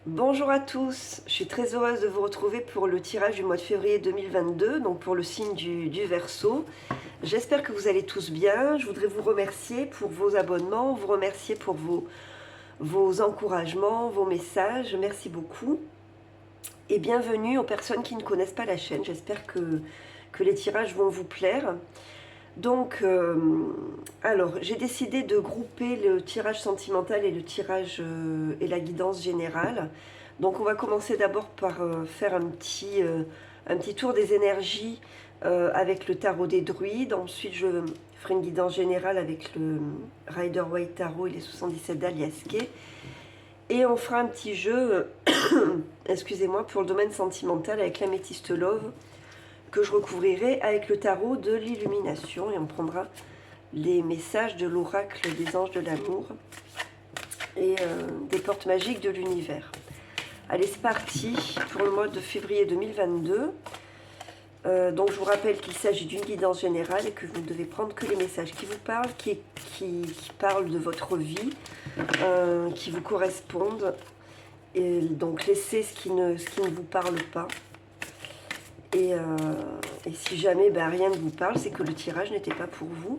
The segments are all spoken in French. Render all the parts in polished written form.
Bonjour à tous, je suis très heureuse de vous retrouver pour le tirage du mois de février 2022, donc pour le signe du Verseau. J'espère que vous allez tous bien. Je voudrais vous remercier pour vos abonnements, vous remercier pour vos encouragements, vos messages. Merci beaucoup. Et bienvenue aux personnes qui ne connaissent pas la chaîne. J'espère que les tirages vont vous plaire. Donc, alors, j'ai décidé de grouper le tirage sentimental et le tirage et la guidance générale. Donc, on va commencer d'abord par faire un petit tour des énergies avec le tarot des druides. Ensuite, je ferai une guidance générale avec le Rider-Waite Tarot et les 77 d'Aliasquet. Et on fera un petit jeu, excusez-moi, pour le domaine sentimental avec l'améthyste Love, que je recouvrirai avec le tarot de l'illumination, et on prendra les messages de l'oracle des anges de l'amour et des portes magiques de l'univers. Allez, c'est parti pour le mois de février 2022. Donc je vous rappelle qu'il s'agit d'une guidance générale et que vous ne devez prendre que les messages qui vous parlent, qui parlent de votre vie, qui vous correspondent. Et donc laissez ce qui ne vous parle pas. Et si jamais rien ne vous parle, c'est que le tirage n'était pas pour vous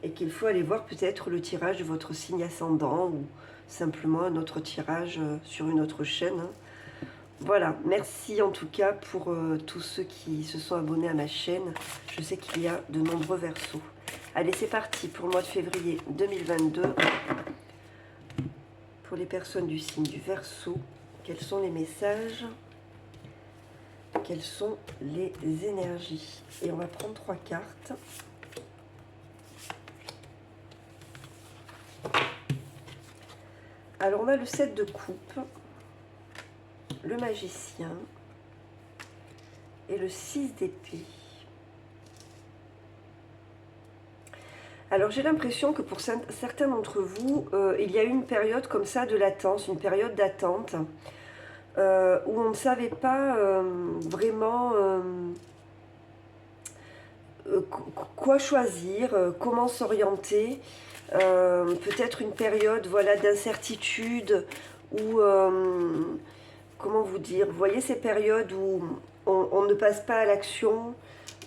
et qu'il faut aller voir peut-être le tirage de votre signe ascendant ou simplement un autre tirage sur une autre chaîne. Voilà, merci en tout cas pour tous ceux qui se sont abonnés à ma chaîne. Je sais qu'il y a de nombreux Verseaux. Allez, c'est parti pour le mois de février 2022. Pour les personnes du signe du Verseau, quels sont les messages ? Quelles sont les énergies? Et on va prendre 3 cartes. Alors on a le 7 de coupe, le magicien et le 6 d'épée. Alors j'ai l'impression que pour certains d'entre vous, il y a eu une période comme ça de latence, une période d'attente, où on ne savait pas vraiment quoi choisir, comment s'orienter. Peut-être une période d'incertitude où, comment vous dire, vous voyez ces périodes où on ne passe pas à l'action,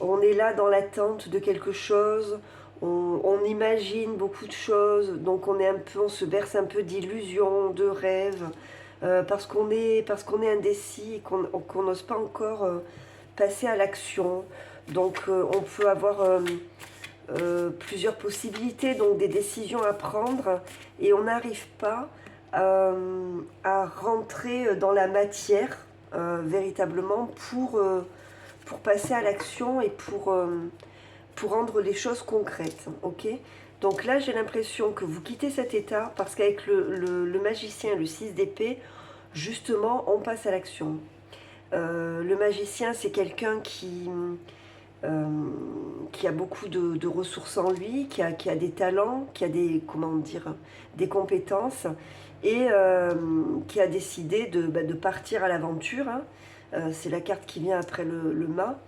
on est là dans l'attente de quelque chose, on imagine beaucoup de choses, donc on se berce un peu d'illusions, de rêves, parce qu'on est indécis et qu'on n'ose pas encore passer à l'action. Donc on peut avoir plusieurs possibilités, donc des décisions à prendre, et on n'arrive pas à rentrer dans la matière véritablement pour passer à l'action et pour rendre les choses concrètes. Ok, donc là j'ai l'impression que vous quittez cet état parce qu'avec le magicien et le 6 d'épée, justement on passe à l'action. Le magicien, c'est quelqu'un qui a beaucoup de ressources en lui, qui a des talents, qui a des compétences, et qui a décidé de partir à l'aventure. C'est la carte qui vient après le mât.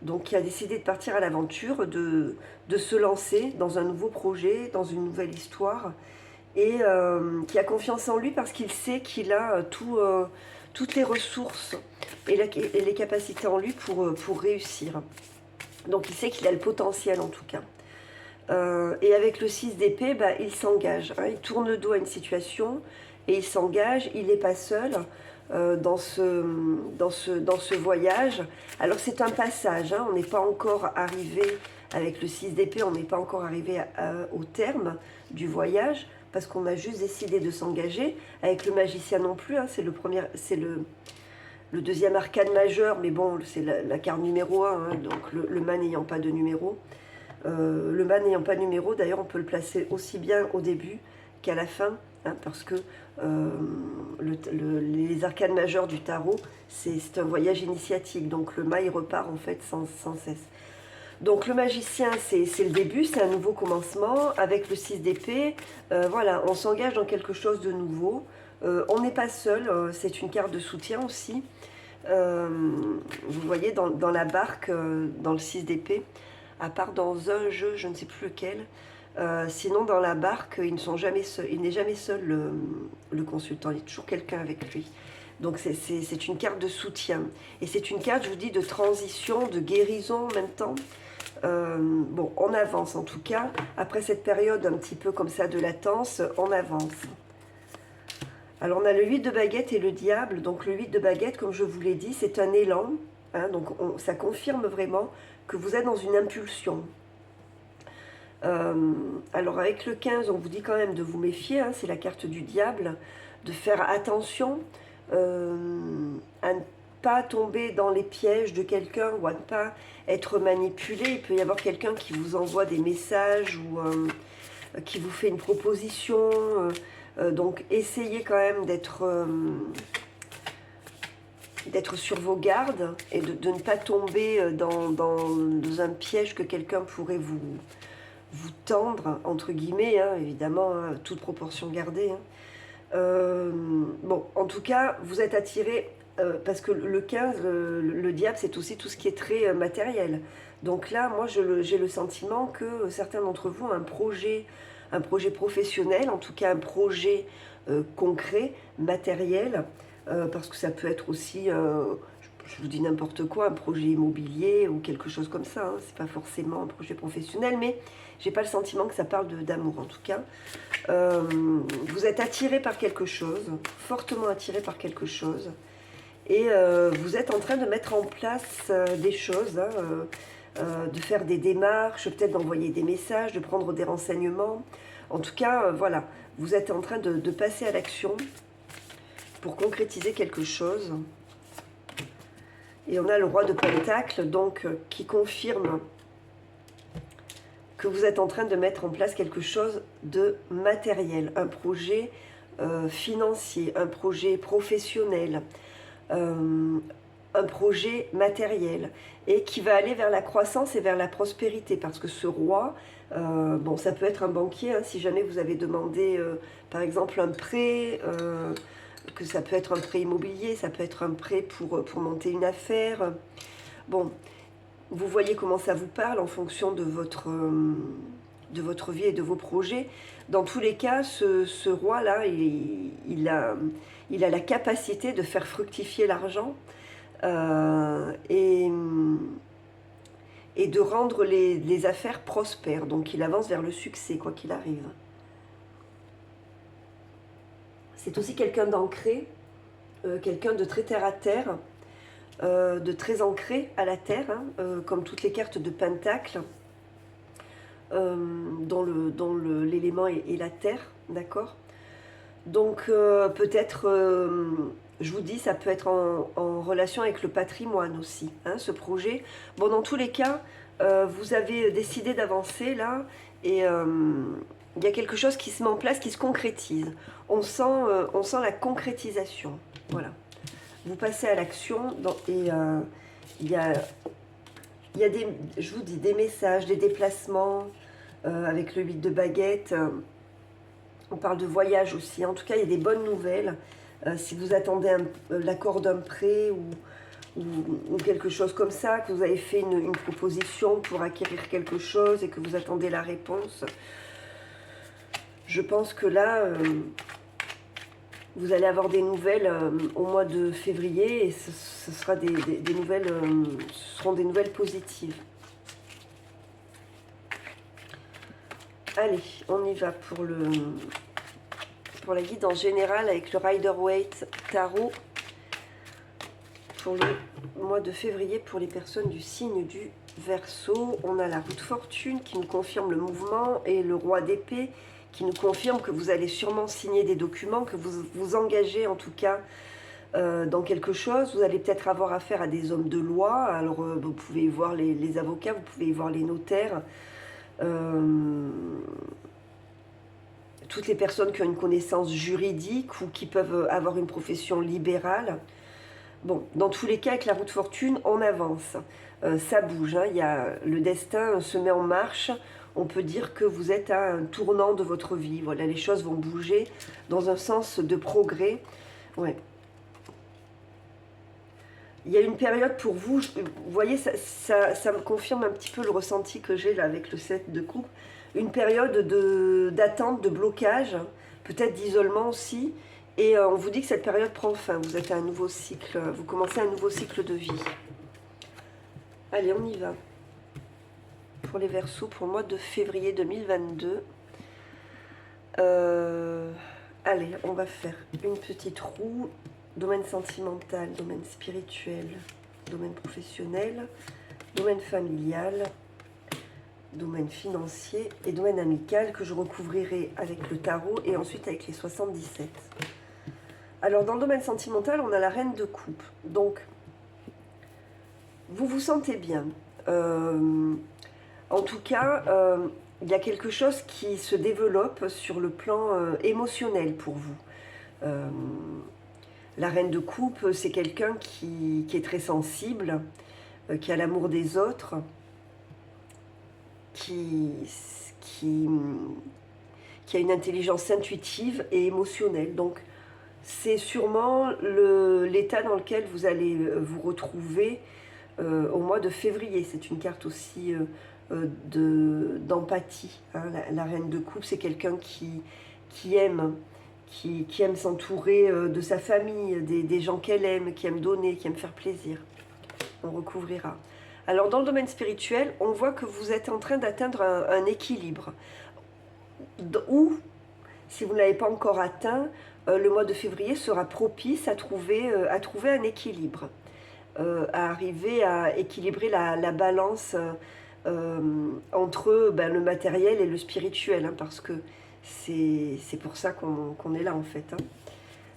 Donc qui a décidé de partir à l'aventure, de se lancer dans un nouveau projet, dans une nouvelle histoire, et qui a confiance en lui parce qu'il sait qu'il a toutes les ressources et les capacités en lui pour réussir. Donc il sait qu'il a le potentiel en tout cas. Et avec le 6 d'épée, il s'engage. Il tourne le dos à une situation et il s'engage. Il n'est pas seul dans ce voyage. Alors c'est un passage. On n'est pas encore arrivé, avec le 6 d'épée, on n'est pas encore arrivé au terme du voyage parce qu'on a juste décidé de s'engager. Avec le magicien non plus, c'est le deuxième arcane majeur, mais bon, c'est la carte numéro 1, donc le mât n'ayant pas de numéro. Le mât n'ayant pas de numéro, d'ailleurs, on peut le placer aussi bien au début qu'à la fin, parce que les arcanes majeurs du tarot, c'est un voyage initiatique, donc le mât, il repart en fait sans cesse. Donc le magicien, c'est le début, c'est un nouveau commencement. Avec le 6 d'épée, voilà, on s'engage dans quelque chose de nouveau. On n'est pas seul, c'est une carte de soutien aussi. Vous voyez dans la barque, dans le 6 d'épée, à part dans un jeu, je ne sais plus lequel, sinon dans la barque, il n'est jamais seul le consultant, il y a toujours quelqu'un avec lui. Donc c'est une carte de soutien. Et c'est une carte, je vous dis, de transition, de guérison en même temps. Bon, on avance en tout cas. Après cette période un petit peu comme ça de latence, on avance. Alors on a le 8 de baguette et le diable. Donc le 8 de baguette, comme je vous l'ai dit, c'est un élan. Hein, donc ça confirme vraiment que vous êtes dans une impulsion. Alors avec le 15, on vous dit quand même de vous méfier, hein, c'est la carte du diable, de faire attention à ne pas tomber dans les pièges de quelqu'un ou à ne pas être manipulé. Il peut y avoir quelqu'un qui vous envoie des messages ou qui vous fait une proposition. Donc essayez quand même d'être sur vos gardes et de ne pas tomber dans un piège que quelqu'un pourrait vous tendre, entre guillemets, hein, évidemment, hein, toute proportion gardée. Hein. Bon, en tout cas, vous êtes attiré, parce que le 15, le diable, c'est aussi tout ce qui est très matériel. Donc là, moi, j'ai le sentiment que certains d'entre vous ont un projet professionnel, en tout cas un projet concret, matériel, parce que ça peut être aussi, je vous dis n'importe quoi, un projet immobilier ou quelque chose comme ça. Hein. C'est pas forcément un projet professionnel, mais j'ai pas le sentiment que ça parle d'amour en tout cas. Vous êtes attiré par quelque chose, fortement attiré par quelque chose, et vous êtes en train de mettre en place des choses, hein, de faire des démarches, peut-être d'envoyer des messages, de prendre des renseignements. En tout cas, voilà, vous êtes en train de passer à l'action pour concrétiser quelque chose. Et on a le roi de Pentacle, donc, qui confirme que vous êtes en train de mettre en place quelque chose de matériel, un projet financier, un projet professionnel, un projet matériel, et qui va aller vers la croissance et vers la prospérité, parce que ce roi, bon, ça peut être un banquier, hein, si jamais vous avez demandé, par exemple, un prêt, que ça peut être un prêt immobilier, ça peut être un prêt pour monter une affaire. Bon, vous voyez comment ça vous parle en fonction de votre vie et de vos projets. Dans tous les cas, ce roi-là, il a la capacité de faire fructifier l'argent et de rendre les affaires prospères. Donc il avance vers le succès, quoi qu'il arrive. C'est aussi quelqu'un d'ancré, quelqu'un de très terre à terre, de très ancré à la terre, hein, comme toutes les cartes de Pentacle, dont l'élément est la terre, d'accord. Donc peut-être, je vous dis, ça peut être en relation avec le patrimoine aussi, hein, ce projet. Bon, dans tous les cas, vous avez décidé d'avancer là, et il y a quelque chose qui se met en place, qui se concrétise. On sent la concrétisation, voilà. Vous passez à l'action et il y a des, je vous dis, des messages, des déplacements avec le 8 de baguette. On parle de voyage aussi. En tout cas, il y a des bonnes nouvelles. Si vous attendez l'accord d'un prêt ou quelque chose comme ça, que vous avez fait une proposition pour acquérir quelque chose et que vous attendez la réponse, je pense que là, vous allez avoir des nouvelles au mois de février et ce sera des nouvelles, ce seront des nouvelles positives. Allez, on y va pour la guidance générale avec le Rider-Waite Tarot pour le mois de février pour les personnes du signe du Verseau. On a la roue de fortune qui nous confirme le mouvement et le roi d'épée qui nous confirme que vous allez sûrement signer des documents, que vous vous engagez en tout cas dans quelque chose. Vous allez peut-être avoir affaire à des hommes de loi. Alors vous pouvez y voir les avocats, vous pouvez y voir les notaires. Toutes les personnes qui ont une connaissance juridique ou qui peuvent avoir une profession libérale. Bon, dans tous les cas, avec la roue de fortune, on avance. Ça bouge, hein, le destin se met en marche. On peut dire que vous êtes à un tournant de votre vie. Voilà, les choses vont bouger dans un sens de progrès. Ouais. Il y a une période pour vous, vous voyez, ça me confirme un petit peu le ressenti que j'ai là avec le 7 de coupe. Une période d'attente, de blocage, peut-être d'isolement aussi, Et on vous dit que cette période prend fin. Vous êtes à un nouveau cycle, vous commencez un nouveau cycle de vie. Allez, on y va. Pour les Verseaux, pour le mois de février 2022. Allez, on va faire une petite roue. Domaine sentimental, domaine spirituel, domaine professionnel, domaine familial, domaine financier et domaine amical que je recouvrirai avec le tarot et ensuite avec les 77. Alors dans le domaine sentimental, on a la reine de coupe. Donc, vous vous sentez bien. En tout cas, il y a quelque chose qui se développe sur le plan émotionnel pour vous. La reine de coupe, c'est quelqu'un qui est très sensible, qui a l'amour des autres, qui a une intelligence intuitive et émotionnelle. Donc, c'est sûrement l'état dans lequel vous allez vous retrouver au mois de février. C'est une carte aussi d'empathie. Hein. La reine de coupe, c'est quelqu'un qui aime s'entourer de sa famille, des gens qu'elle aime, qui aime donner, qui aime faire plaisir. On recouvrira. Alors dans le domaine spirituel, on voit que vous êtes en train d'atteindre un équilibre. Ou, si vous ne l'avez pas encore atteint, le mois de février sera propice à trouver un équilibre. À arriver à équilibrer la balance entre le matériel et le spirituel. Hein, parce que c'est pour ça qu'on est là en fait. Hein.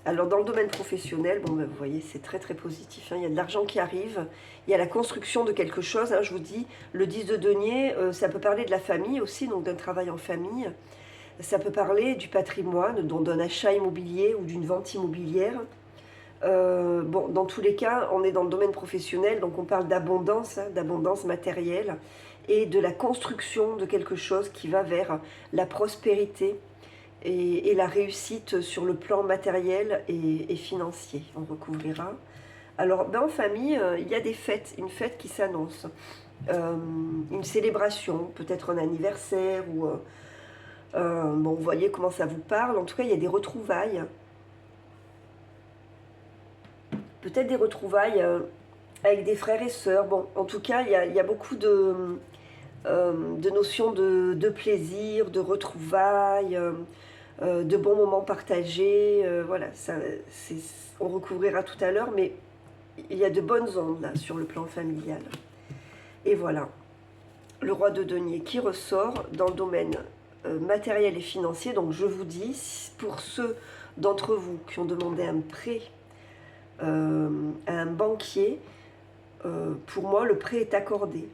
Alors dans le domaine professionnel, bon, vous voyez, c'est très très positif. Hein. Il y a de l'argent qui arrive, il y a la construction de quelque chose. Hein, je vous dis, le 10 de denier, ça peut parler de la famille aussi, donc d'un travail en famille. Ça peut parler du patrimoine, d'un achat immobilier ou d'une vente immobilière. Bon, dans tous les cas, on est dans le domaine professionnel, donc on parle d'abondance, hein, d'abondance matérielle et de la construction de quelque chose qui va vers la prospérité et la réussite sur le plan matériel et financier. On recouvrira. Alors, en famille, il y a des fêtes, une fête qui s'annonce, une célébration, peut-être un anniversaire ou bon, vous voyez comment ça vous parle. En tout cas, il y a des retrouvailles. Peut-être des retrouvailles avec des frères et sœurs. Bon, en tout cas, il y a beaucoup de notions de plaisir, de retrouvailles, de bons moments partagés. Voilà, on recouvrira tout à l'heure, mais il y a de bonnes ondes là sur le plan familial. Et voilà, le roi de denier qui ressort dans le domaine matériel et financier. Donc je vous dis, pour ceux d'entre vous qui ont demandé un prêt à un banquier, pour moi le prêt est accordé.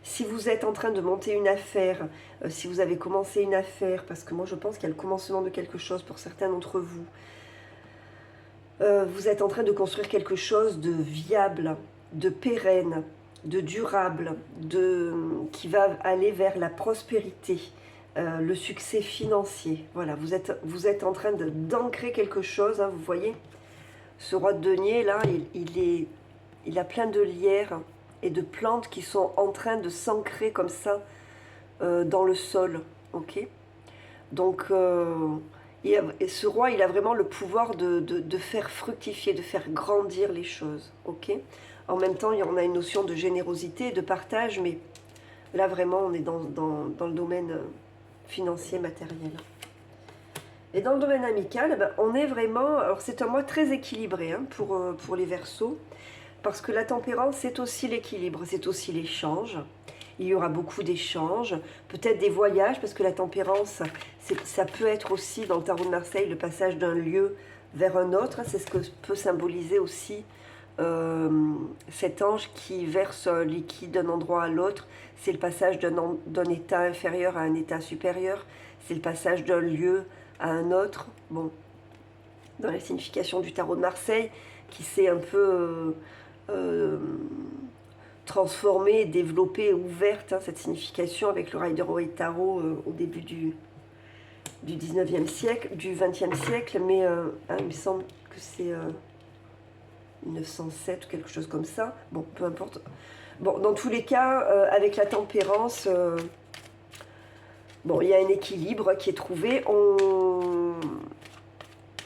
Si vous êtes en train de monter une affaire, si vous avez commencé une affaire, parce que moi je pense qu'il y a le commencement de quelque chose pour certains d'entre vous, vous êtes en train de construire quelque chose de viable, de pérenne, de durable, qui va aller vers la prospérité, le succès financier. Voilà, vous êtes en train d'ancrer quelque chose, hein, vous voyez. Ce roi de denier, là, il a plein de lierres et de plantes qui sont en train de s'ancrer comme ça dans le sol. Ok. Donc, ce roi, il a vraiment le pouvoir de faire fructifier, de faire grandir les choses. Ok. En même temps, on a une notion de générosité, de partage, mais là, vraiment, on est dans le domaine financier, matériel. Et dans le domaine amical, on est vraiment... Alors c'est un mois très équilibré hein, pour les Verseaux, parce que la tempérance, c'est aussi l'équilibre, c'est aussi l'échange. Il y aura beaucoup d'échanges, peut-être des voyages, parce que la tempérance, ça peut être aussi, dans le tarot de Marseille, le passage d'un lieu vers un autre. C'est ce que peut symboliser aussi cet ange qui verse un liquide d'un endroit à l'autre. C'est le passage d'un état inférieur à un état supérieur. C'est le passage d'un lieu à un autre, bon, dans la signification du tarot de Marseille, qui s'est un peu transformée, développée, ouverte, hein, cette signification avec le Rider-Waite Tarot au début du 19e siècle, du 20e siècle, mais hein, il me semble que c'est 1907 ou quelque chose comme ça, bon, peu importe. Bon, dans tous les cas, avec la tempérance... bon, il y a un équilibre qui est trouvé.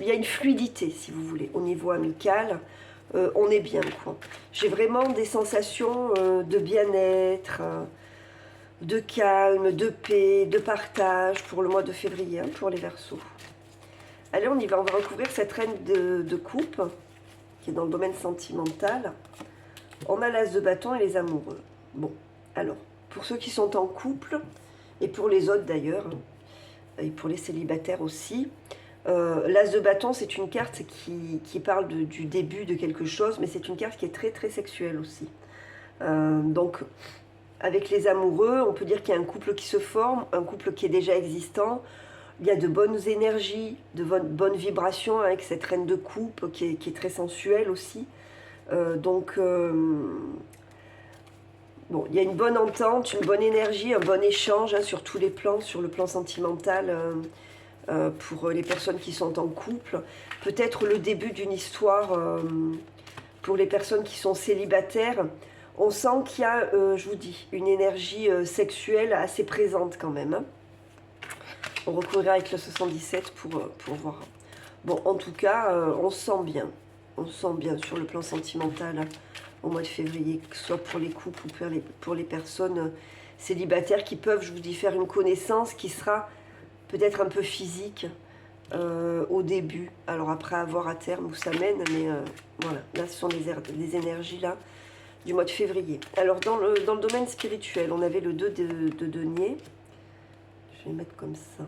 il y a une fluidité, si vous voulez, au niveau amical. On est bien, quoi. J'ai vraiment des sensations de bien-être, de calme, de paix, de partage pour le mois de février, hein, pour les Verseaux. Allez, on y va, on va recouvrir cette reine de coupe, qui est dans le domaine sentimental. On a l'as de bâton et les amoureux. Bon, alors, pour ceux qui sont en couple, et pour les autres d'ailleurs, et pour les célibataires aussi, l'as de bâton, c'est une carte qui parle du début de quelque chose, mais c'est une carte qui est très très sexuelle aussi. Donc, avec les amoureux, on peut dire qu'il y a un couple qui se forme, un couple qui est déjà existant. Il y a de bonnes énergies, de bonnes vibrations avec cette reine de coupe qui est très sensuelle aussi. Bon, il y a une bonne entente, une bonne énergie, un bon échange hein, sur tous les plans, sur le plan sentimental pour les personnes qui sont en couple. Peut-être le début d'une histoire pour les personnes qui sont célibataires. On sent qu'il y a, je vous dis, une énergie sexuelle assez présente quand même. Hein. On recouvrira avec le 77 pour voir. Bon, en tout cas, on se sent bien. On se sent bien sur le plan sentimental hein, au mois de février, que ce soit pour les couples ou pour les personnes célibataires qui peuvent, je vous dis, faire une connaissance qui sera peut-être un peu physique au début. Alors après, à voir à terme où ça mène, mais voilà, là, ce sont des énergies là du mois de février. Alors, dans le domaine spirituel, on avait le 2 de denier. Je vais mettre comme ça.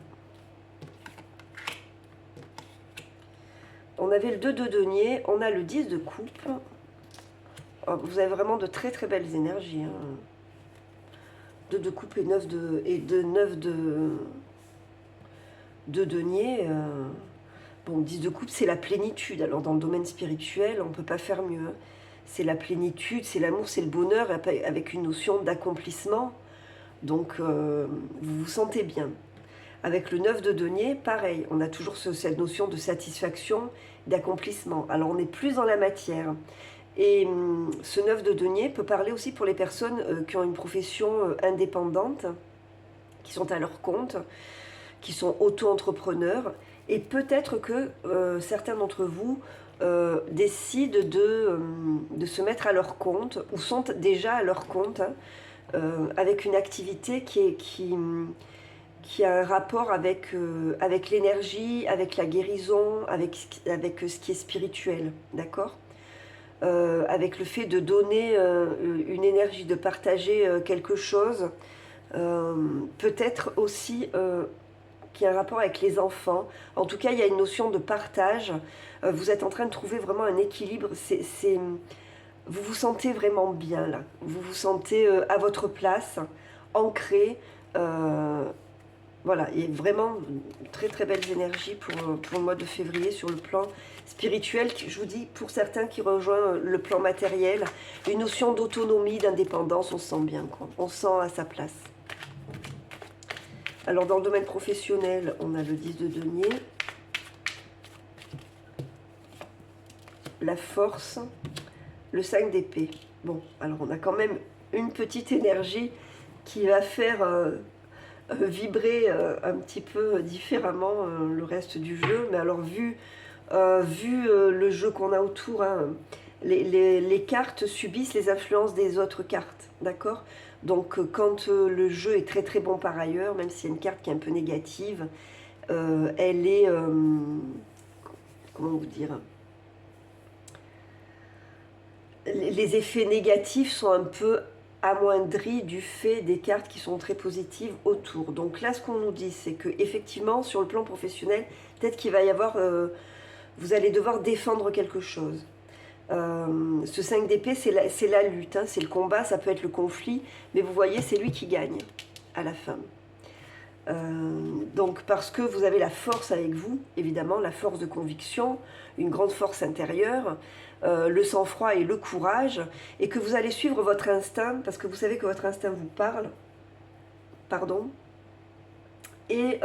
On avait le 2 de denier, on a le 10 de coupe. Oh, vous avez vraiment de très très belles énergies. Hein. 2 de coupe et 9 de denier. Bon, 10 de coupe, c'est la plénitude. Alors, dans le domaine spirituel, on ne peut pas faire mieux. Hein. C'est la plénitude, c'est l'amour, c'est le bonheur, avec une notion d'accomplissement. Donc, vous vous sentez bien. Avec le 9 de denier, pareil, on a toujours cette notion de satisfaction, d'accomplissement. Alors, on est plus dans la matière. Et ce 9 de denier peut parler aussi pour les personnes qui ont une profession indépendante, qui sont à leur compte, qui sont auto-entrepreneurs. Et peut-être que certains d'entre vous décident de se mettre à leur compte, ou sont déjà à leur compte, hein, avec une activité qui a un rapport avec l'énergie, avec la guérison, avec ce qui est spirituel, d'accord ? Avec le fait de donner une énergie, de partager quelque chose, peut-être aussi qui a un rapport avec les enfants. En tout cas, il y a une notion de partage. Vous êtes en train de trouver vraiment un équilibre. Vous vous sentez vraiment bien là. Vous vous sentez à votre place, ancré. Voilà, il y a vraiment très très belles énergies pour le mois de février sur le plan spirituel. Je vous dis, pour certains qui rejoignent le plan matériel, une notion d'autonomie, d'indépendance, on se sent bien, quoi. On se sent à sa place. Alors dans le domaine professionnel, on a le 10 de denier, la force, le 5 d'épée. Bon, alors on a quand même une petite énergie qui va faire vibrer un petit peu différemment le reste du jeu. Mais alors vu le jeu qu'on a autour, hein, les cartes subissent les influences des autres cartes, d'accord ? Donc quand le jeu est très très bon par ailleurs, même s'il y a une carte qui est un peu négative, elle est... comment vous dire ? Les effets négatifs sont un peu amoindris du fait des cartes qui sont très positives autour. Donc là, ce qu'on nous dit, c'est que effectivement, sur le plan professionnel, peut-être qu'il va y avoir... vous allez devoir défendre quelque chose. Ce 5 d'épée, c'est la lutte, hein, c'est le combat, ça peut être le conflit, mais vous voyez, c'est lui qui gagne à la fin. Donc parce que vous avez la force avec vous, évidemment, la force de conviction, une grande force intérieure, le sang-froid et le courage, et que vous allez suivre votre instinct, parce que vous savez que votre instinct vous parle, pardon, et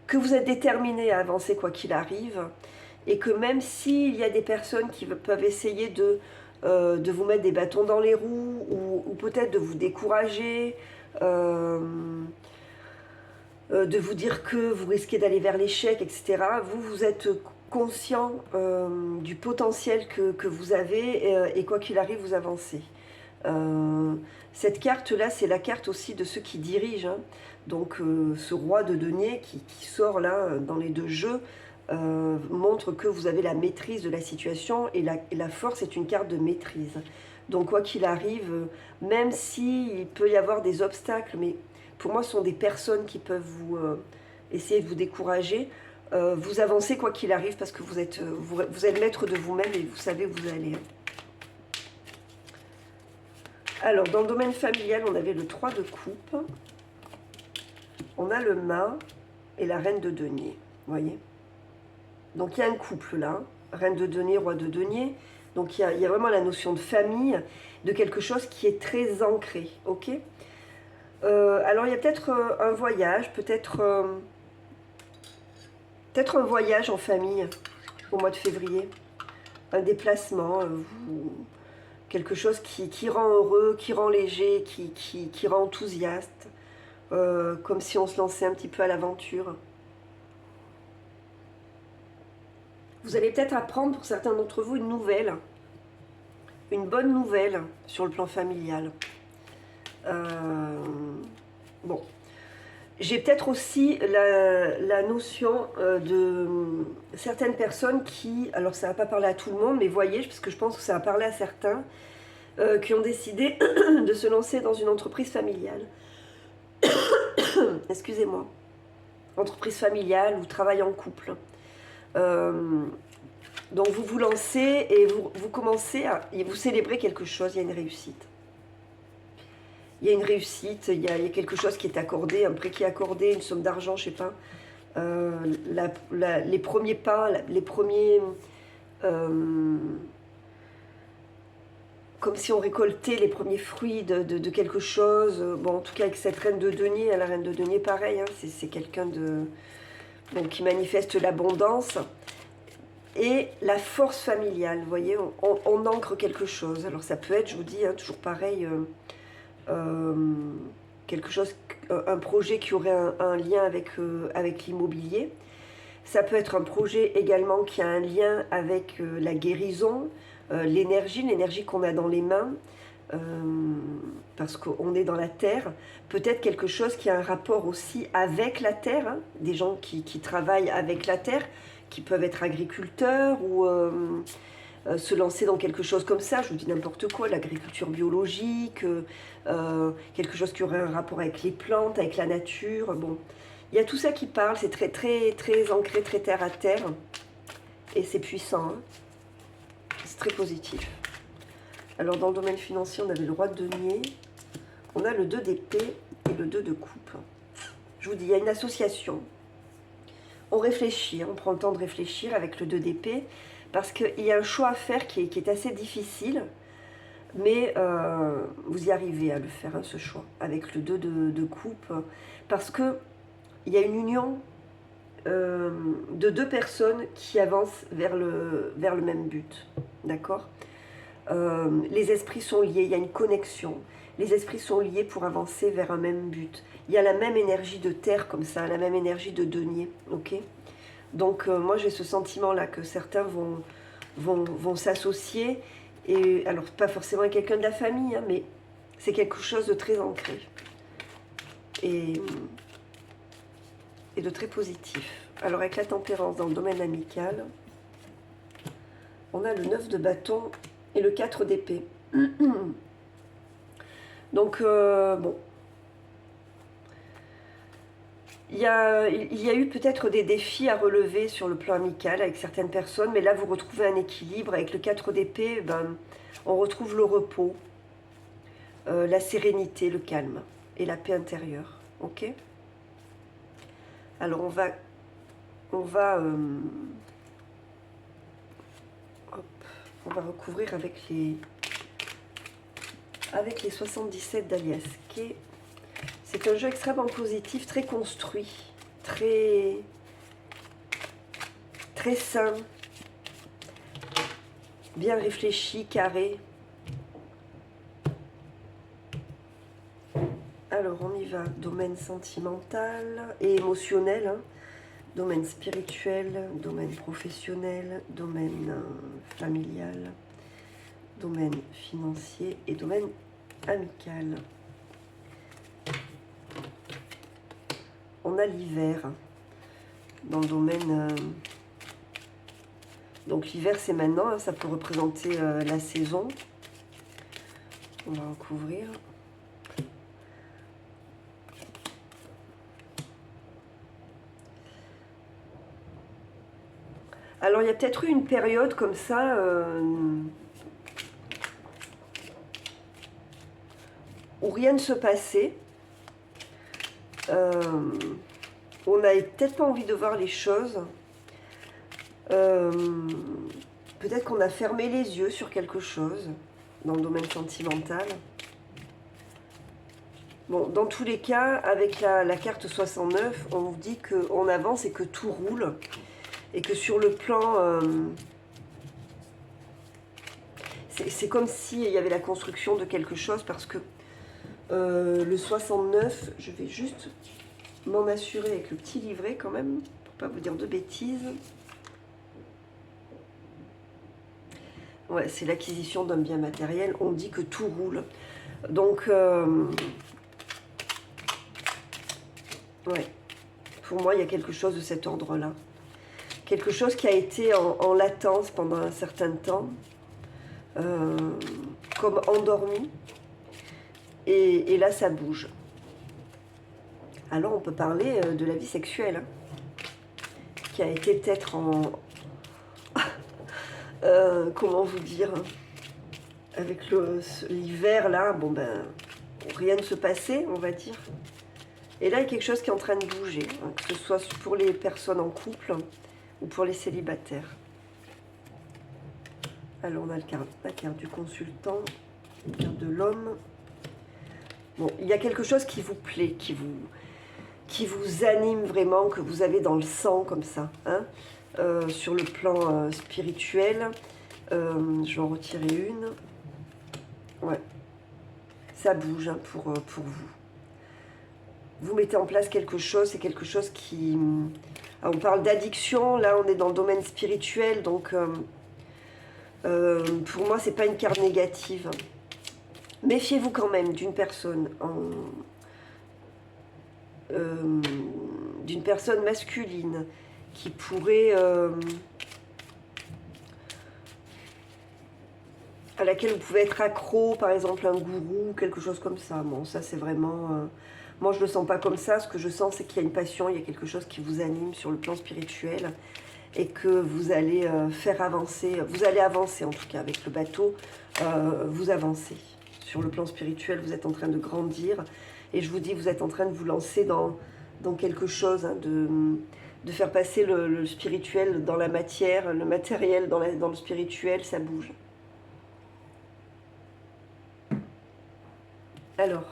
que vous êtes déterminé à avancer quoi qu'il arrive, et que même s'il y a des personnes qui peuvent essayer de vous mettre des bâtons dans les roues, ou peut-être de vous décourager, de vous dire que vous risquez d'aller vers l'échec, etc. Vous êtes conscient du potentiel que vous avez et quoi qu'il arrive, vous avancez. Cette carte-là, c'est la carte aussi de ceux qui dirigent. Hein. Donc ce roi de denier qui sort là dans les deux jeux montre que vous avez la maîtrise de la situation et la force est une carte de maîtrise. Donc quoi qu'il arrive, même s'il peut y avoir des obstacles, mais pour moi ce sont des personnes qui peuvent vous essayer de vous décourager, vous avancez quoi qu'il arrive parce que vous êtes maître de vous-même et vous savez où vous allez. Alors, dans le domaine familial, on avait le 3 de coupe. On a le mât et la reine de denier. Vous voyez? Donc, il y a un couple là. Reine de denier, roi de denier. Donc, il y a vraiment la notion de famille, de quelque chose qui est très ancré. Ok? Alors, il y a peut-être un voyage, peut-être un voyage en famille au mois de février. Un déplacement. Quelque chose qui rend heureux, qui rend léger, qui rend enthousiaste, comme si on se lançait un petit peu à l'aventure. Vous allez peut-être apprendre pour certains d'entre vous une bonne nouvelle sur le plan familial. Bon, j'ai peut-être aussi la notion de certaines personnes qui, alors ça va pas parler à tout le monde, mais voyez, parce que je pense que ça va parler à certains, qui ont décidé de se lancer dans une entreprise familiale. Excusez-moi. Entreprise familiale ou travail en couple. Donc vous vous lancez et vous commencez et vous célébrez quelque chose, il y a une réussite. Il y a une réussite, il y a quelque chose qui est accordé, un prêt qui est accordé, une somme d'argent, je sais pas. Les premiers pas, les premiers... comme si on récoltait les premiers fruits de quelque chose. Bon, en tout cas, avec cette reine de denier, la reine de denier, pareil, hein, c'est quelqu'un qui manifeste l'abondance. Et la force familiale, vous voyez, on ancre quelque chose. Alors ça peut être, je vous dis, hein, toujours pareil, quelque chose, un projet qui aurait un lien avec l'immobilier. Ça peut être un projet également qui a un lien avec la guérison, l'énergie qu'on a dans les mains, parce qu'on est dans la terre. Peut-être quelque chose qui a un rapport aussi avec la terre, hein, des gens qui travaillent avec la terre, qui peuvent être agriculteurs ou se lancer dans quelque chose comme ça, je vous dis n'importe quoi, l'agriculture biologique, quelque chose qui aurait un rapport avec les plantes, avec la nature. Bon, il y a tout ça qui parle, c'est très, très, très ancré, très terre à terre, et c'est puissant, hein. C'est très positif. Alors dans le domaine financier, on avait le roi de denier, on a le 2 d'épée et le 2 de coupe. Je vous dis, il y a une association. On réfléchit, on prend le temps de réfléchir avec le 2 d'épée, parce qu'il y a un choix à faire qui est assez difficile, mais vous y arrivez à le faire, hein, ce choix, avec le 2 de coupe, parce qu'il y a une union de deux personnes qui avancent vers le même but, d'accord ? Les esprits sont liés, il y a une connexion, les esprits sont liés pour avancer vers un même but. Il y a la même énergie de terre comme ça, la même énergie de denier, ok ? Donc moi j'ai ce sentiment-là que certains vont s'associer, et alors pas forcément avec quelqu'un de la famille, hein, mais c'est quelque chose de très ancré et de très positif. Alors avec la tempérance dans le domaine amical, on a le 9 de bâton et le 4 d'épée. Donc bon, il y a eu peut-être des défis à relever sur le plan amical avec certaines personnes, mais là vous retrouvez un équilibre. Avec le 4 d'épée, on retrouve le repos, la sérénité, le calme et la paix intérieure. Ok ? Alors on va recouvrir avec les 77 d'Aliasquet. C'est un jeu extrêmement positif, très construit, très sain, bien réfléchi, carré. Alors, Alors, on y va. Domaine sentimental et émotionnel, hein. Domaine spirituel, domaine professionnel, domaine familial, domaine financier et domaine amical. On a l'hiver dans le domaine... donc l'hiver c'est maintenant, hein, ça peut représenter la saison. On va recouvrir. Alors il y a peut-être eu une période comme ça où rien ne se passait. On n'avait peut-être pas envie de voir les choses. Peut-être qu'on a fermé les yeux sur quelque chose dans le domaine sentimental. Bon, dans tous les cas, avec la carte 69, on vous dit qu'on avance et que tout roule. Et que sur le plan... c'est comme s'il y avait la construction de quelque chose parce que le 69, je vais juste m'en assurer avec le petit livret quand même, pour pas vous dire de bêtises. Ouais, c'est l'acquisition d'un bien matériel. On dit que tout roule. Donc, ouais, pour moi, il y a quelque chose de cet ordre-là. Quelque chose qui a été en latence pendant un certain temps, comme endormi. Et là, ça bouge. Alors, on peut parler de la vie sexuelle, hein, qui a été peut-être en... comment vous dire, avec l'hiver là, bon ben, rien ne se passait, on va dire. Et là, il y a quelque chose qui est en train de bouger, hein, que ce soit pour les personnes en couple ou pour les célibataires. Alors, on a la carte du consultant, la carte de l'homme. Bon, il y a quelque chose qui vous plaît, qui vous anime vraiment, que vous avez dans le sang comme ça, hein. Sur le plan spirituel, je vais en retirer une. Ouais, ça bouge, hein, pour vous. Vous mettez en place quelque chose, c'est quelque chose qui... Alors, on parle d'addiction, là on est dans le domaine spirituel, donc pour moi c'est pas une carte négative. Méfiez-vous quand même d'une personne d'une personne masculine qui pourrait à laquelle vous pouvez être accro, par exemple un gourou, quelque chose comme ça. Bon, ça c'est vraiment... moi je le sens pas comme ça, ce que je sens c'est qu'il y a une passion, il y a quelque chose qui vous anime sur le plan spirituel et que vous allez faire avancer, vous allez avancer en tout cas avec le bateau, vous avancez. Sur le plan spirituel, vous êtes en train de grandir et je vous dis, vous êtes en train de vous lancer dans quelque chose, hein, de faire passer le spirituel dans la matière, le matériel dans le spirituel, ça bouge. Alors,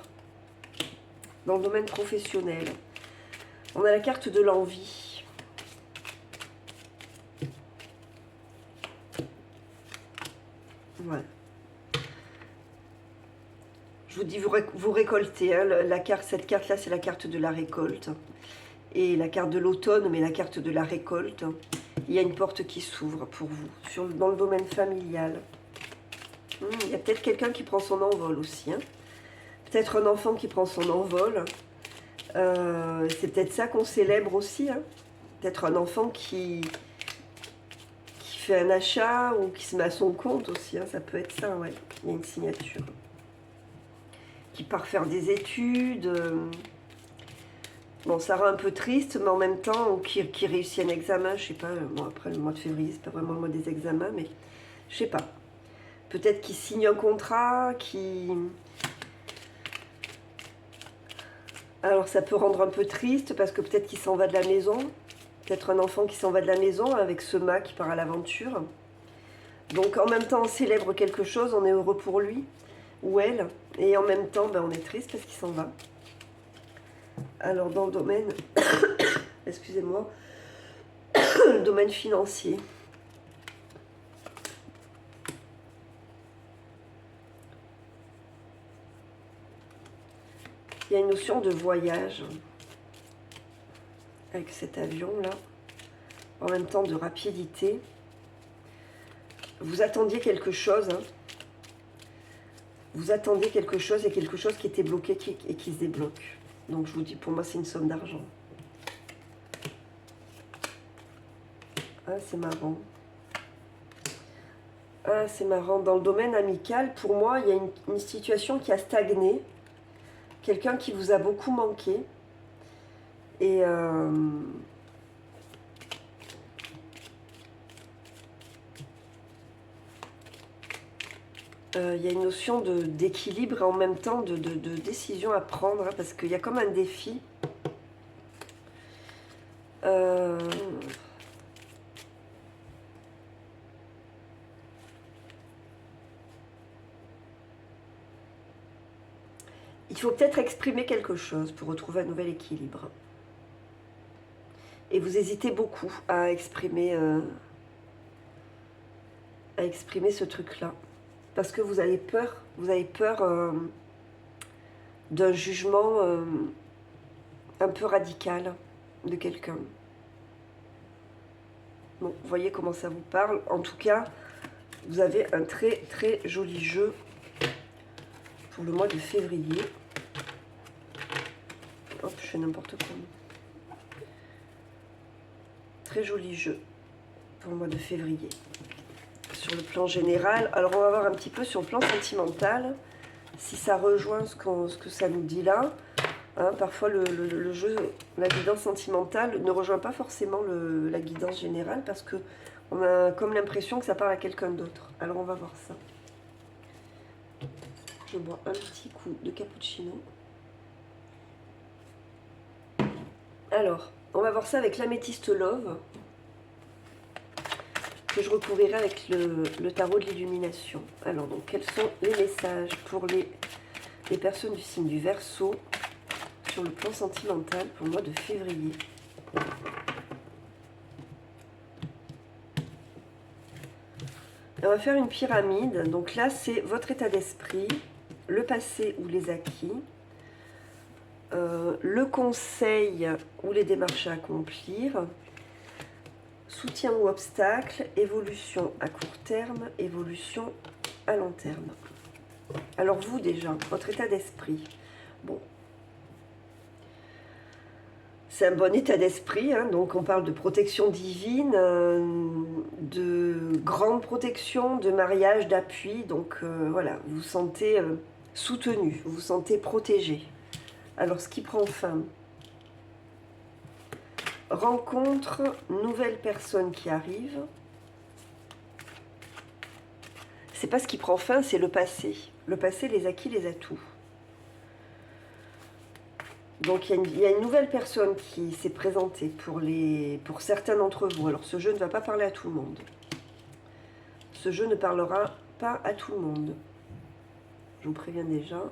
dans le domaine professionnel, on a la carte de l'envie. Voilà. Je vous dis, vous récoltez, hein, cette carte-là, c'est la carte de la récolte. Et la carte de l'automne, mais la carte de la récolte. Il y a une porte qui s'ouvre pour vous, dans le domaine familial. Il y a peut-être quelqu'un qui prend son envol aussi, hein. Peut-être un enfant qui prend son envol. C'est peut-être ça qu'on célèbre aussi, hein. Peut-être un enfant qui fait un achat ou qui se met à son compte aussi, hein. Ça peut être ça, ouais. Il y a une signature. Qui part faire des études. Bon, ça rend un peu triste, mais en même temps, qui réussit un examen, je sais pas. Bon, après le mois de février, c'est pas vraiment le mois des examens, mais je sais pas. Peut-être qu'il signe un contrat, Alors ça peut rendre un peu triste parce que peut-être qu'il s'en va de la maison. Peut-être un enfant qui s'en va de la maison avec ce mât qui part à l'aventure. Donc en même temps on célèbre quelque chose, on est heureux pour lui ou elle. Et en même temps ben, on est triste parce qu'il s'en va. Alors dans le domaine, excusez-moi, le domaine financier. Il y a une notion de voyage avec cet avion-là, en même temps de rapidité. Vous attendiez quelque chose, hein. Vous attendiez quelque chose et quelque chose qui était bloqué et qui se débloque. Donc je vous dis, pour moi, c'est une somme d'argent. Ah, c'est marrant. Ah, c'est marrant. Dans le domaine amical, pour moi, il y a une situation qui a stagné. Quelqu'un qui vous a beaucoup manqué. Et il y a une notion d'équilibre et en même temps de décision à prendre, hein, parce qu'il y a comme un défi. Il faut peut-être exprimer quelque chose pour retrouver un nouvel équilibre. Et vous hésitez beaucoup à exprimer ce truc-là. Parce que vous avez peur d'un jugement un peu radical de quelqu'un. Bon, vous voyez comment ça vous parle. En tout cas, vous avez un très très joli jeu pour le mois de février. Hop, je fais n'importe quoi. Très joli jeu pour le mois de février. Sur le plan général, alors on va voir un petit peu sur le plan sentimental, si ça rejoint ce que ça nous dit là. Hein, parfois le jeu, la guidance sentimentale ne rejoint pas forcément la guidance générale parce que on a comme l'impression que ça parle à quelqu'un d'autre. Alors on va voir ça. Je bois un petit coup de cappuccino. Alors, on va voir ça avec l'améthyste Love, que je recouvrirai avec le tarot de l'illumination. Alors, donc, quels sont les messages pour les personnes du signe du Verseau sur le plan sentimental pour le mois de février? On va faire une pyramide. Donc là, c'est votre état d'esprit, le passé ou les acquis, le conseil ou les démarches à accomplir, soutien ou obstacle, évolution à court terme, évolution à long terme. Alors vous déjà, votre état d'esprit, bon, c'est un bon état d'esprit, hein, donc on parle de protection divine, de grande protection, de mariage, d'appui, donc voilà, vous vous sentez soutenu, vous vous sentez protégé. Alors ce qui prend fin, rencontre, nouvelle personne qui arrive. C'est pas ce qui prend fin, c'est le passé. Le passé, les acquis, les atouts. Donc il y a une nouvelle personne qui s'est présentée pour certains d'entre vous. Alors ce jeu ne va pas parler à tout le monde. Ce jeu ne parlera pas à tout le monde. Je vous préviens déjà.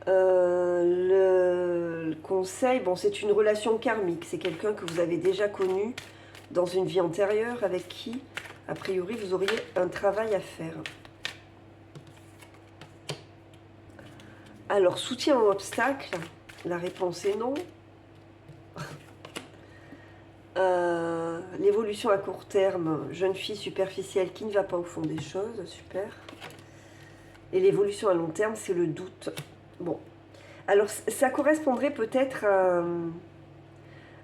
Le conseil, bon, c'est une relation karmique. C'est quelqu'un que vous avez déjà connu dans une vie antérieure avec qui, a priori, vous auriez un travail à faire. Alors, soutien ou obstacle, la réponse est non. L'évolution à court terme, jeune fille superficielle qui ne va pas au fond des choses, super. Et l'évolution à long terme, c'est le doute. Bon, alors ça correspondrait peut-être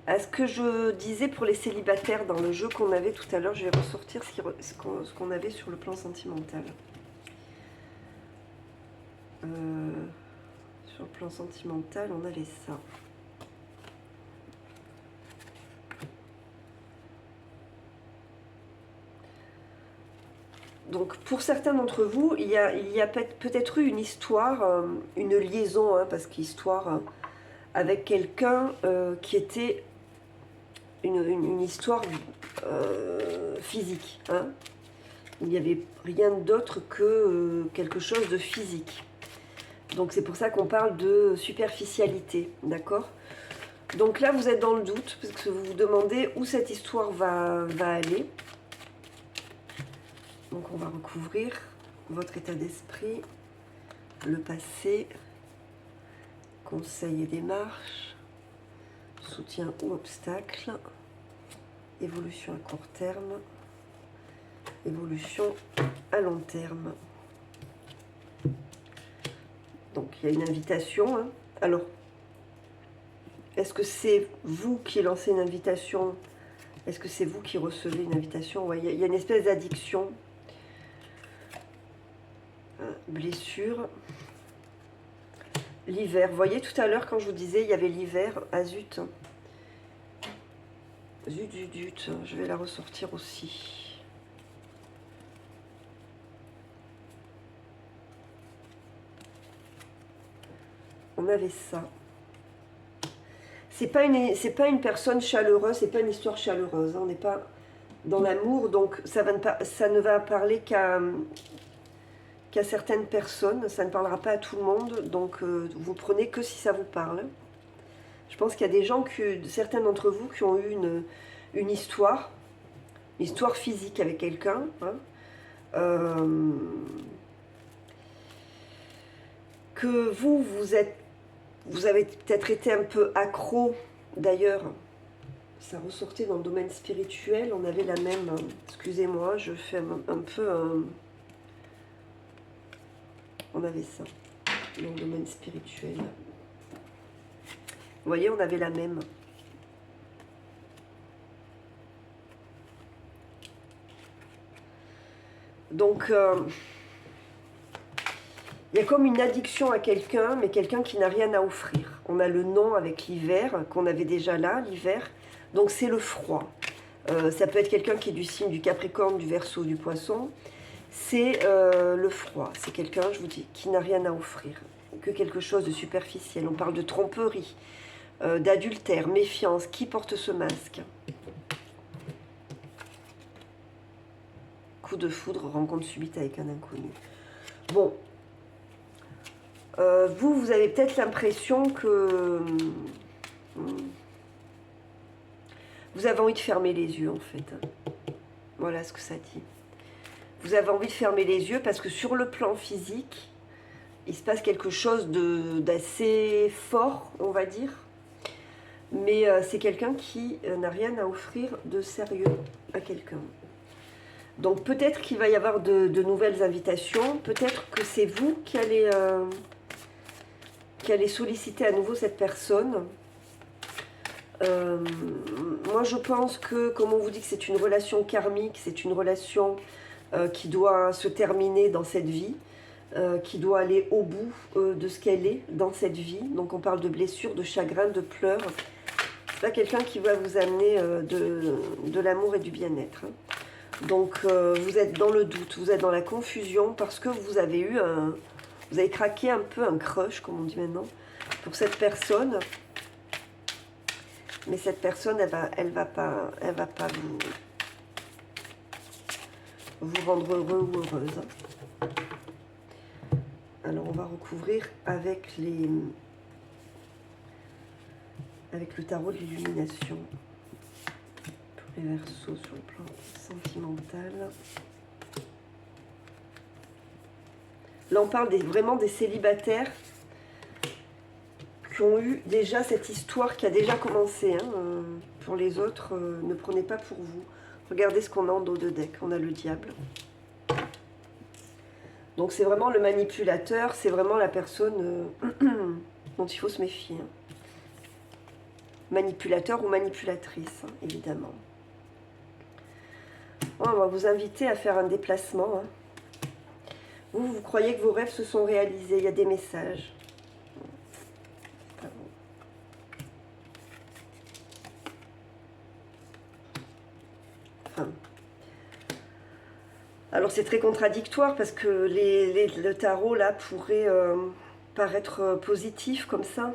à ce que je disais pour les célibataires dans le jeu qu'on avait tout à l'heure. Je vais ressortir ce qu'on avait sur le plan sentimental. Sur le plan sentimental, on avait ça. Donc pour certains d'entre vous, il y a peut-être eu une histoire, une liaison, hein, parce qu'histoire avec quelqu'un qui était une histoire physique. Hein. Il n'y avait rien d'autre que quelque chose de physique. Donc c'est pour ça qu'on parle de superficialité, d'accord? Donc là vous êtes dans le doute, parce que vous vous demandez où cette histoire va aller. Donc on va recouvrir votre état d'esprit, le passé, conseils et démarches, soutien ou obstacle, évolution à court terme, évolution à long terme. Donc il y a une invitation. Hein. Alors, est-ce que c'est vous qui lancez une invitation? Est-ce que c'est vous qui recevez une invitation? Ouais, il y a une espèce d'addiction. Blessure. L'hiver. Vous voyez tout à l'heure quand je vous disais il y avait l'hiver. Ah zut. Zut, zut, zut. Je vais la ressortir aussi. On avait ça. C'est pas une personne chaleureuse, c'est pas une histoire chaleureuse. Hein, on n'est pas dans l'amour, donc ça ne va parler qu'à certaines personnes. Ça ne parlera pas à tout le monde, donc vous prenez que si ça vous parle. Je pense qu'il y a des gens, certains d'entre vous, qui ont eu une histoire physique avec quelqu'un. Hein, que vous avez peut-être été un peu accro, d'ailleurs, ça ressortait dans le domaine spirituel, on avait la même, excusez-moi, je fais un peu, on avait ça, dans le domaine spirituel. Vous voyez, on avait la même. Donc, il y a comme une addiction à quelqu'un, mais quelqu'un qui n'a rien à offrir. On a le nom avec l'hiver, qu'on avait déjà là, l'hiver. Donc c'est le froid. Ça peut être quelqu'un qui est du signe du Capricorne, du Verseau, du Poisson. C'est le froid. C'est quelqu'un, je vous dis, qui n'a rien à offrir. Que quelque chose de superficiel. On parle de tromperie, d'adultère, méfiance. Qui porte ce masque? Coup de foudre, rencontre subite avec un inconnu. Bon. Vous avez peut-être l'impression que vous avez envie de fermer les yeux, en fait. Voilà ce que ça dit. Vous avez envie de fermer les yeux parce que sur le plan physique, il se passe quelque chose d'assez fort, on va dire. Mais c'est quelqu'un qui n'a rien à offrir de sérieux à quelqu'un. Donc peut-être qu'il va y avoir de nouvelles invitations. Peut-être que c'est vous qui allez solliciter à nouveau cette personne. Moi je pense que, comme on vous dit que c'est une relation karmique, c'est une relation qui doit se terminer dans cette vie, qui doit aller au bout de ce qu'elle est dans cette vie. Donc on parle de blessures, de chagrin, de pleurs. C'est pas quelqu'un qui va vous amener de l'amour et du bien-être. Hein. Donc vous êtes dans le doute, vous êtes dans la confusion parce que vous avez craqué un peu un crush, comme on dit maintenant, pour cette personne. Mais cette personne, elle va pas vous rendre heureux ou heureuse. Alors on va recouvrir avec le tarot de l'illumination pour les Verseaux sur le plan sentimental. Là on parle vraiment des célibataires qui ont eu déjà cette histoire qui a déjà commencé. Hein. Pour les autres, ne prenez pas pour vous. Regardez ce qu'on a en dos de deck. On a le diable. Donc c'est vraiment le manipulateur, c'est vraiment la personne dont il faut se méfier. Hein. Manipulateur ou manipulatrice, hein, évidemment. Bon, on va vous inviter à faire un déplacement. Hein. Vous croyez que vos rêves se sont réalisés, il y a des messages. Alors c'est très contradictoire parce que le tarot là pourrait paraître positif comme ça.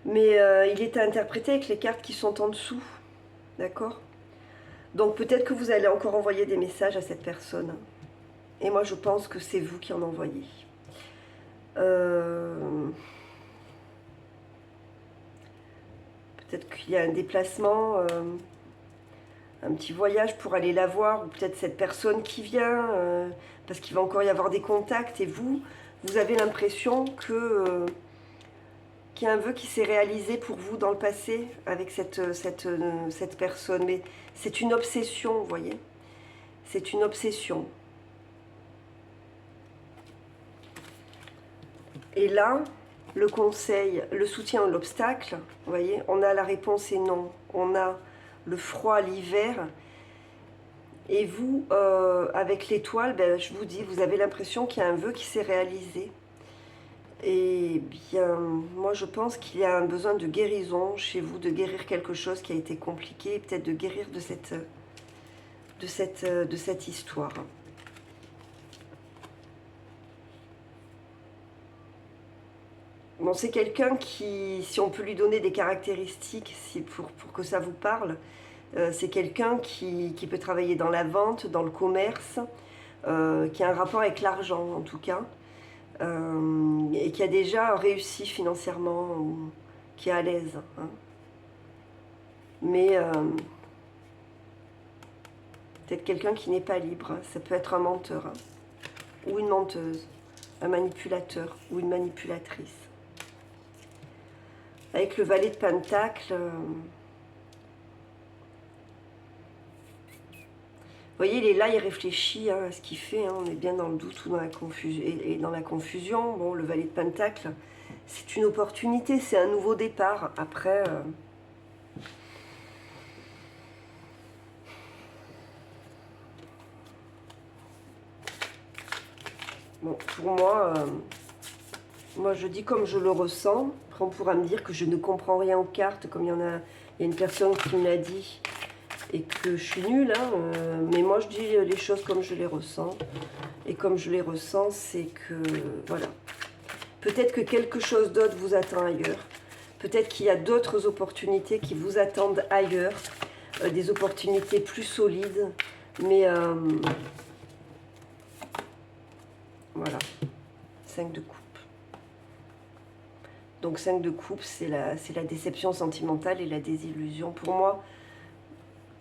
Mais il est à interpréter avec les cartes qui sont en dessous. D'accord? Donc peut-être que vous allez encore envoyer des messages à cette personne. Et moi je pense que c'est vous qui en envoyez. Peut-être qu'il y a un déplacement... un petit voyage pour aller la voir, ou peut-être cette personne qui vient, parce qu'il va encore y avoir des contacts, et vous avez l'impression que qu'il y a un vœu qui s'est réalisé pour vous dans le passé avec cette personne. Mais c'est une obsession, vous voyez. C'est une obsession. Et là, le conseil, le soutien, l'obstacle, vous voyez, on a la réponse et non. On a le froid, l'hiver. Et vous, avec l'étoile, ben, je vous dis, vous avez l'impression qu'il y a un vœu qui s'est réalisé. Et bien, moi je pense qu'il y a un besoin de guérison chez vous, de guérir quelque chose qui a été compliqué, peut-être de guérir de cette histoire. Bon, c'est quelqu'un qui, si on peut lui donner des caractéristiques pour que ça vous parle, c'est quelqu'un qui peut travailler dans la vente, dans le commerce, qui a un rapport avec l'argent en tout cas. Et qui a déjà réussi financièrement, ou qui est à l'aise. Hein. Mais peut-être quelqu'un qui n'est pas libre. Hein. Ça peut être un menteur, hein, ou une menteuse, un manipulateur ou une manipulatrice. Avec le valet de Pentacle, vous voyez, il est là, il réfléchit à ce qu'il fait. Hein, on est bien dans le doute ou dans la confusion. Et dans la confusion, bon, le valet de Pentacle, c'est une opportunité, c'est un nouveau départ. Après, bon, pour moi, moi je dis comme je le ressens. Après, on pourra me dire que je ne comprends rien aux cartes, comme il y a une personne qui me l'a dit. Et que je suis nulle, hein, mais moi je dis les choses comme je les ressens. Et comme je les ressens, c'est que, voilà. Peut-être que quelque chose d'autre vous attend ailleurs. Peut-être qu'il y a d'autres opportunités qui vous attendent ailleurs. Des opportunités plus solides. Mais, voilà. 5 de coupe. Donc 5 de coupe, c'est la déception sentimentale et la désillusion. Pour moi,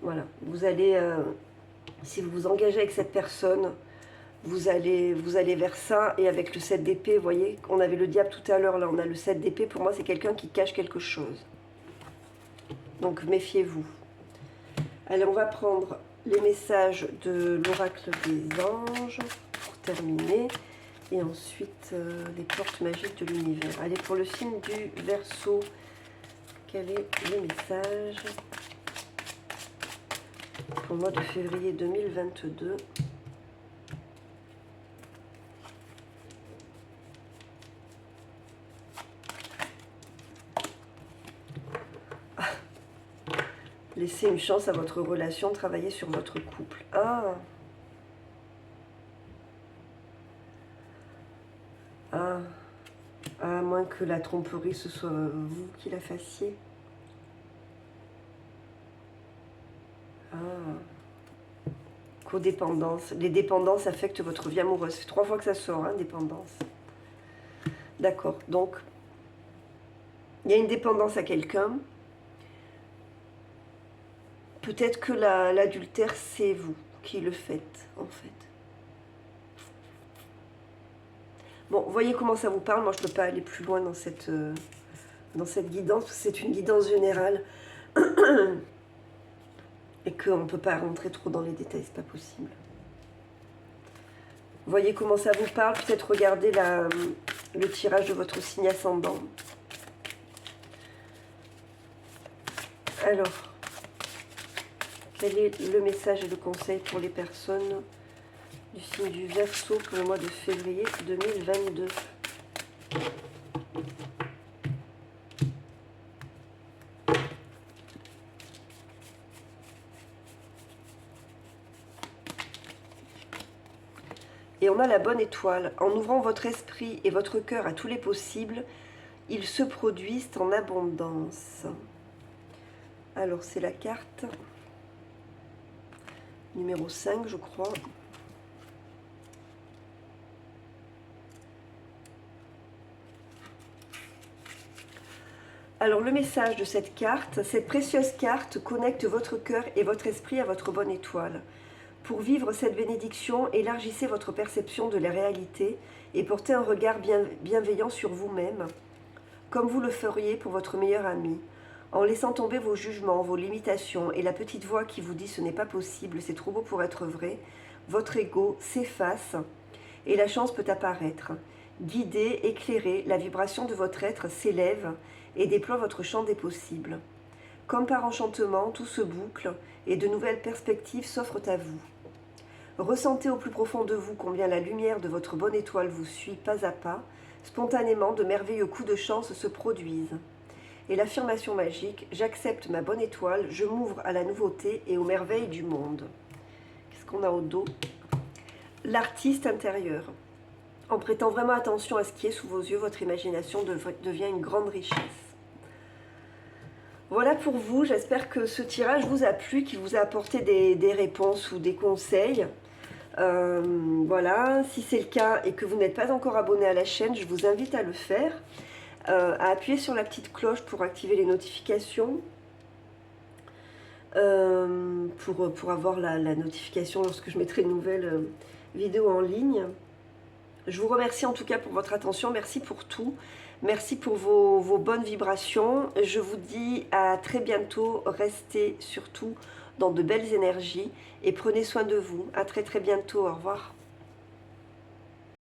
voilà, vous allez, si vous vous engagez avec cette personne, vous allez vers ça. Et avec le 7 d'épée, vous voyez, on avait le diable tout à l'heure, là on a le 7 d'épée. Pour moi, c'est quelqu'un qui cache quelque chose. Donc méfiez-vous. Allez, on va prendre les messages de l'oracle des anges pour terminer. Et ensuite, les portes magiques de l'univers. Allez, pour le signe du Verseau, quel est le message pour le mois de février 2022. Laissez une chance à votre relation, travaillez sur votre couple. Ah, à moins que la tromperie, ce soit vous qui la fassiez. Ah. Codépendance. Les dépendances affectent votre vie amoureuse. C'est 3 fois que ça sort, hein, dépendance. D'accord. Donc, il y a une dépendance à quelqu'un. Peut-être que l'adultère, c'est vous qui le faites, en fait. Bon, voyez comment ça vous parle. Moi, je ne peux pas aller plus loin dans cette guidance. C'est une guidance générale. Et qu'on ne peut pas rentrer trop dans les détails, c'est pas possible. Voyez comment ça vous parle. Peut-être regardez le tirage de votre signe ascendant. Alors, quel est le message et le conseil pour les personnes du signe du Verseau pour le mois de février 2022 ? Et on a la bonne étoile. En ouvrant votre esprit et votre cœur à tous les possibles, ils se produisent en abondance. Alors, c'est la carte numéro 5, je crois. Alors, le message de cette carte, cette précieuse carte connecte votre cœur et votre esprit à votre bonne étoile. Pour vivre cette bénédiction, élargissez votre perception de la réalité et portez un regard bienveillant sur vous-même. comme vous le feriez pour votre meilleur ami, en laissant tomber vos jugements, vos limitations et la petite voix qui vous dit ce n'est pas possible, c'est trop beau pour être vrai, votre ego s'efface et la chance peut apparaître. Guidée, éclairée, la vibration de votre être s'élève et déploie votre champ des possibles. Comme par enchantement, tout se boucle et de nouvelles perspectives s'offrent à vous. Ressentez au plus profond de vous combien la lumière de votre bonne étoile vous suit pas à pas. Spontanément, de merveilleux coups de chance se produisent. Et l'affirmation magique, j'accepte ma bonne étoile, je m'ouvre à la nouveauté et aux merveilles du monde. Qu'est-ce qu'on a au dos? L'artiste intérieur. En prêtant vraiment attention à ce qui est sous vos yeux, votre imagination devient une grande richesse. Voilà pour vous, j'espère que ce tirage vous a plu, qu'il vous a apporté des réponses ou des conseils. Voilà, si c'est le cas et que vous n'êtes pas encore abonné à la chaîne, je vous invite à le faire, à appuyer sur la petite cloche pour activer les notifications, pour avoir la notification lorsque je mettrai une nouvelle vidéo en ligne. Je vous remercie en tout cas pour votre attention, merci pour tout, merci pour vos bonnes vibrations. Je vous dis à très bientôt, restez surtout dans de belles énergies et prenez soin de vous. À très bientôt, au revoir.